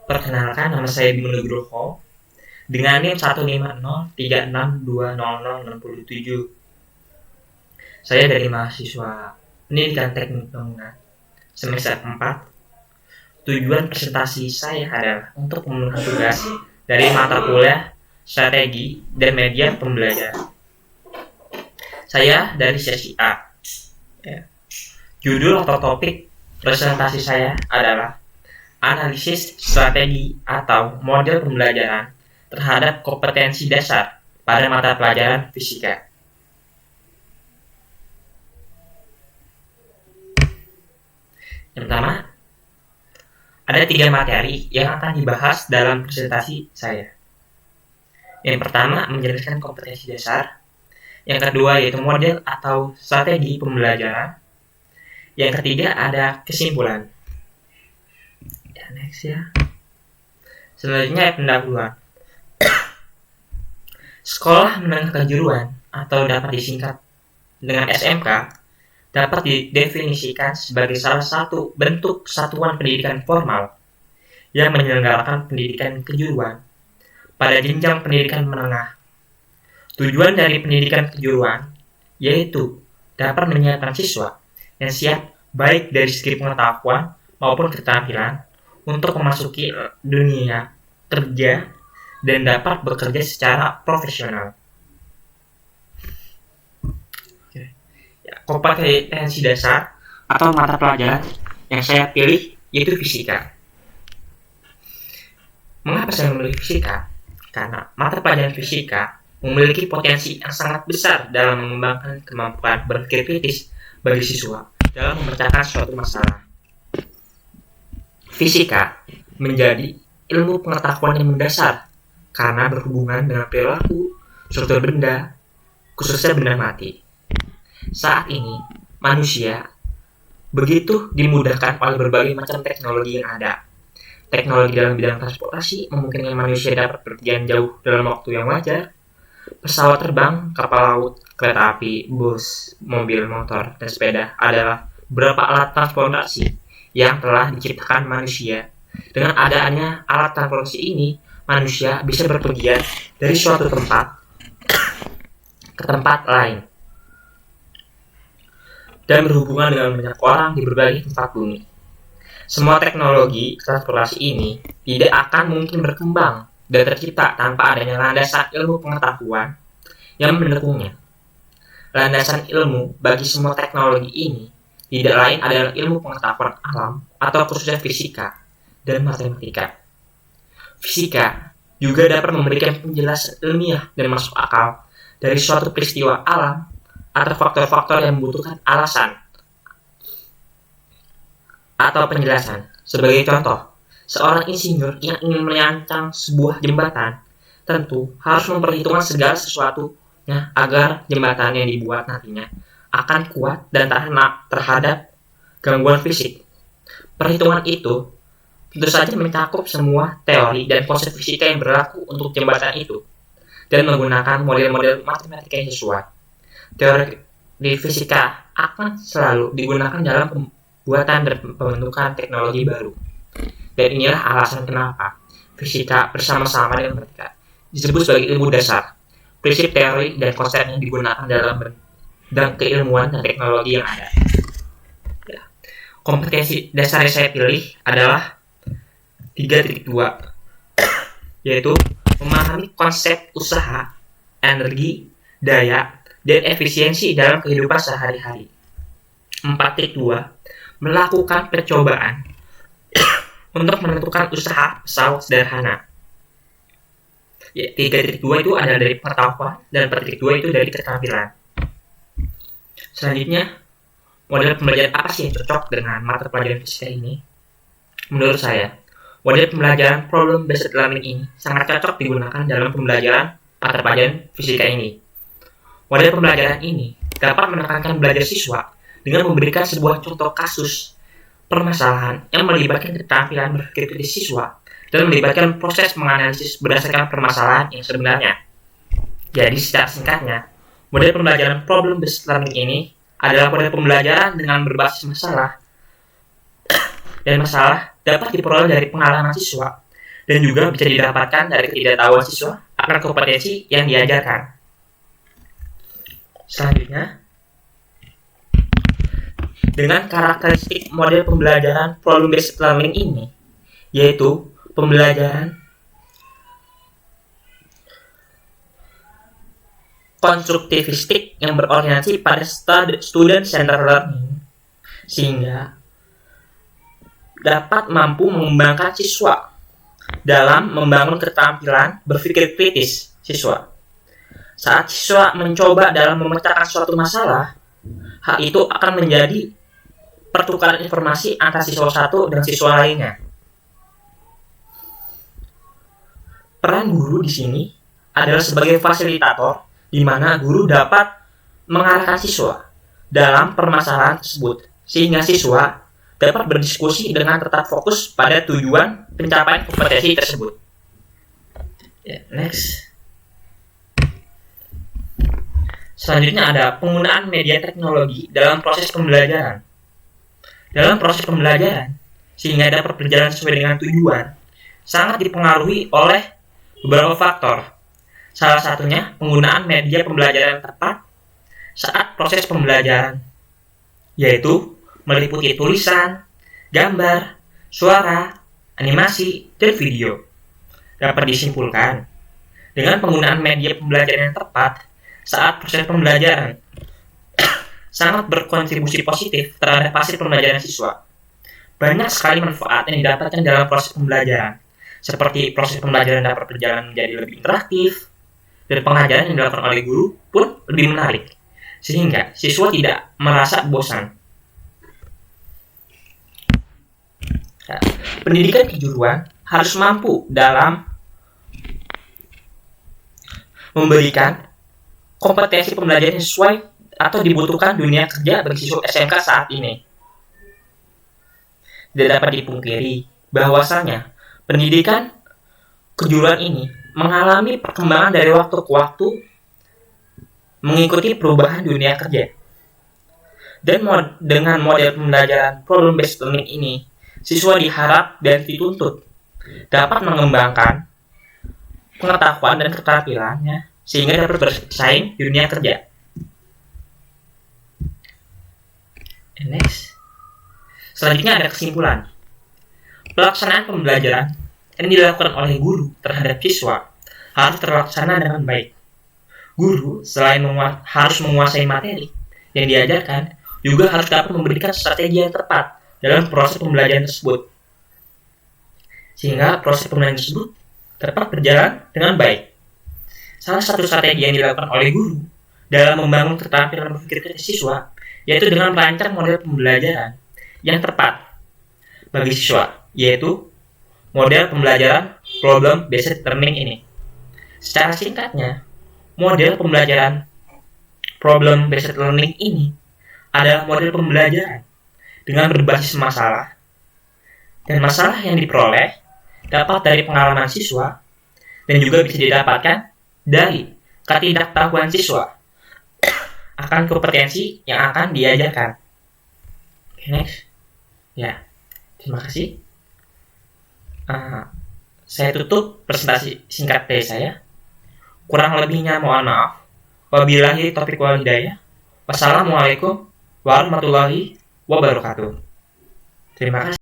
Perkenalkan, nama saya Bimo Nugroho dengan NIM 15036620067. Saya dari mahasiswa Pendidikan Teknik Bangunan semester 4. Tujuan presentasi saya adalah untuk memenuhi tugas dari mata kuliah Strategi dan Media Pembelajaran. Saya dari sesi A. Judul atau topik presentasi saya adalah analisis strategi atau model pembelajaran terhadap kompetensi dasar pada mata pelajaran fisika. Yang pertama, ada 3 materi yang akan dibahas dalam presentasi saya. Yang pertama, menjelaskan kompetensi dasar. Yang kedua, yaitu model atau strategi pembelajaran. Yang ketiga, ada kesimpulan. Next ya. Selanjutnya, pendahuluan. Sekolah menengah kejuruan atau dapat disingkat dengan SMK dapat didefinisikan sebagai salah satu bentuk satuan pendidikan formal yang menyelenggarakan pendidikan kejuruan pada jenjang pendidikan menengah. Tujuan dari pendidikan kejuruan yaitu dapat menyiapkan siswa yang siap baik dari segi pengetahuan maupun keterampilan untuk memasuki dunia kerja dan dapat bekerja secara profesional. Kompetensi dasar atau mata pelajaran yang saya pilih yaitu fisika. Mengapa saya memilih fisika? Karena mata pelajaran fisika memiliki potensi yang sangat besar dalam mengembangkan kemampuan berpikir kritis bagi siswa dalam memecahkan suatu masalah. Fisika menjadi ilmu pengetahuan yang mendasar karena berhubungan dengan perilaku, struktur benda, khususnya benda mati. Saat ini, manusia begitu dimudahkan oleh berbagai macam teknologi yang ada. Teknologi dalam bidang transportasi memungkinkan manusia dapat berpergian jauh dalam waktu yang wajar. Pesawat terbang, kapal laut, kereta api, bus, mobil, motor, dan sepeda adalah beberapa alat transportasi yang telah diciptakan manusia. Dengan adanya alat transportasi ini, manusia bisa berpergian dari suatu tempat ke tempat lain dan berhubungan dengan banyak orang di berbagai tempat bumi. Semua teknologi transportasi ini tidak akan mungkin berkembang dan tercipta tanpa adanya landasan ilmu pengetahuan yang mendukungnya. Landasan ilmu bagi semua teknologi ini tidak lain adalah ilmu pengetahuan alam atau khususnya fisika dan matematika. Fisika juga dapat memberikan penjelasan ilmiah dan masuk akal dari suatu peristiwa alam atau faktor-faktor yang membutuhkan alasan atau penjelasan. Sebagai contoh, seorang insinyur yang ingin merancang sebuah jembatan tentu harus memperhitungkan segala sesuatunya agar jembatan yang dibuat nantinya akan kuat dan tahan terhadap gangguan fisik. Perhitungan itu tentu saja mencakup semua teori dan konsep fisika yang berlaku untuk jembatan itu dan menggunakan model-model matematika yang sesuai. Teori di fisika akan selalu digunakan dalam pembuatan dan pembentukan teknologi baru. Dan inilah alasan kenapa fisika bersama-sama dengan matematika disebut sebagai ilmu dasar. Prinsip, teori, dan konsep yang digunakan dalam bidang keilmuan dan teknologi yang ada. Kompetensi dasar yang saya pilih adalah 3.2, yaitu memahami konsep usaha, energi, daya, dan efisiensi dalam kehidupan sehari-hari. 4.2, melakukan percobaan untuk menentukan usaha pesawat sederhana. 3.2 itu adalah dari pengetahuan dan 4.2 itu dari keterampilan. Selanjutnya, model pembelajaran apa sih yang cocok dengan mata pelajaran fisika ini? Menurut saya, model pembelajaran problem-based learning ini sangat cocok digunakan dalam pembelajaran mata pelajaran fisika ini. Model pembelajaran ini dapat menekankan belajar siswa dengan memberikan sebuah contoh kasus permasalahan yang melibatkan keterampilan berpikir kritis siswa dan melibatkan proses menganalisis berdasarkan permasalahan yang sebenarnya. Jadi secara singkatnya, model pembelajaran problem-based learning ini adalah model pembelajaran dengan berbasis masalah dan masalah dapat diperoleh dari pengalaman siswa dan juga bisa didapatkan dari ketidaktahuan siswa akan kompetensi yang diajarkan. Selanjutnya, dengan karakteristik model pembelajaran problem-based learning ini, yaitu pembelajaran konstruktivistik yang berorientasi pada student-centered learning, sehingga dapat mampu mengembangkan siswa dalam membangun keterampilan berpikir kritis siswa. Saat siswa mencoba dalam memecahkan suatu masalah, hal itu akan menjadi pertukaran informasi antara siswa satu dan siswa lainnya. Peran guru di sini adalah sebagai fasilitator, di mana guru dapat mengarahkan siswa dalam permasalahan tersebut, sehingga siswa dapat berdiskusi dengan tetap fokus pada tujuan pencapaian kompetensi tersebut. Next. Selanjutnya ada penggunaan media teknologi dalam proses pembelajaran. Dalam proses pembelajaran, sehingga dapat berjalan sesuai dengan tujuan, sangat dipengaruhi oleh beberapa faktor. Salah satunya penggunaan media pembelajaran yang tepat saat proses pembelajaran, yaitu meliputi tulisan, gambar, suara, animasi, dan video. Dapat disimpulkan, dengan penggunaan media pembelajaran yang tepat saat proses pembelajaran sangat berkontribusi positif terhadap hasil pembelajaran siswa. Banyak sekali manfaat yang didapatkan dalam proses pembelajaran, seperti proses pembelajaran dapat berjalan menjadi lebih interaktif, dan pengajaran yang dilakukan oleh guru pun lebih menarik, sehingga siswa tidak merasa bosan. Pendidikan kejuruan harus mampu dalam memberikan kompetensi pembelajaran yang sesuai atau dibutuhkan dunia kerja bagi siswa SMK saat ini. Tidak dapat dipungkiri bahwasanya pendidikan kejuruan ini mengalami perkembangan dari waktu ke waktu mengikuti perubahan dunia kerja. Dan dengan model pembelajaran problem-based learning ini, siswa diharap dan dituntut dapat mengembangkan pengetahuan dan keterampilannya sehingga dapat bersaing di dunia kerja. Next. Selanjutnya ada kesimpulan. Pelaksanaan pembelajaran yang dilakukan oleh guru terhadap siswa harus terlaksana dengan baik. Guru selain harus menguasai materi yang diajarkan, juga harus dapat memberikan strategi yang tepat dalam proses pembelajaran tersebut, sehingga proses pembelajaran tersebut dapat berjalan dengan baik. Salah satu strategi yang dilakukan oleh guru dalam membangun keterampilan berpikir kritis siswa yaitu dengan merancang model pembelajaran yang tepat bagi siswa, yaitu model pembelajaran problem-based learning ini. Secara singkatnya, model pembelajaran problem-based learning ini adalah model pembelajaran dengan berbasis masalah, dan masalah yang diperoleh dapat dari pengalaman siswa dan juga bisa didapatkan dari ketidaktahuan siswa akan kompetensi yang akan diajarkan. Next. Ya, terima kasih. Saya tutup presentasi singkat dari saya. Kurang lebihnya mohon maaf. Wabillahi taufiq wal hidayah. Wassalamualaikum warahmatullahi wabarakatuh. Terima kasih.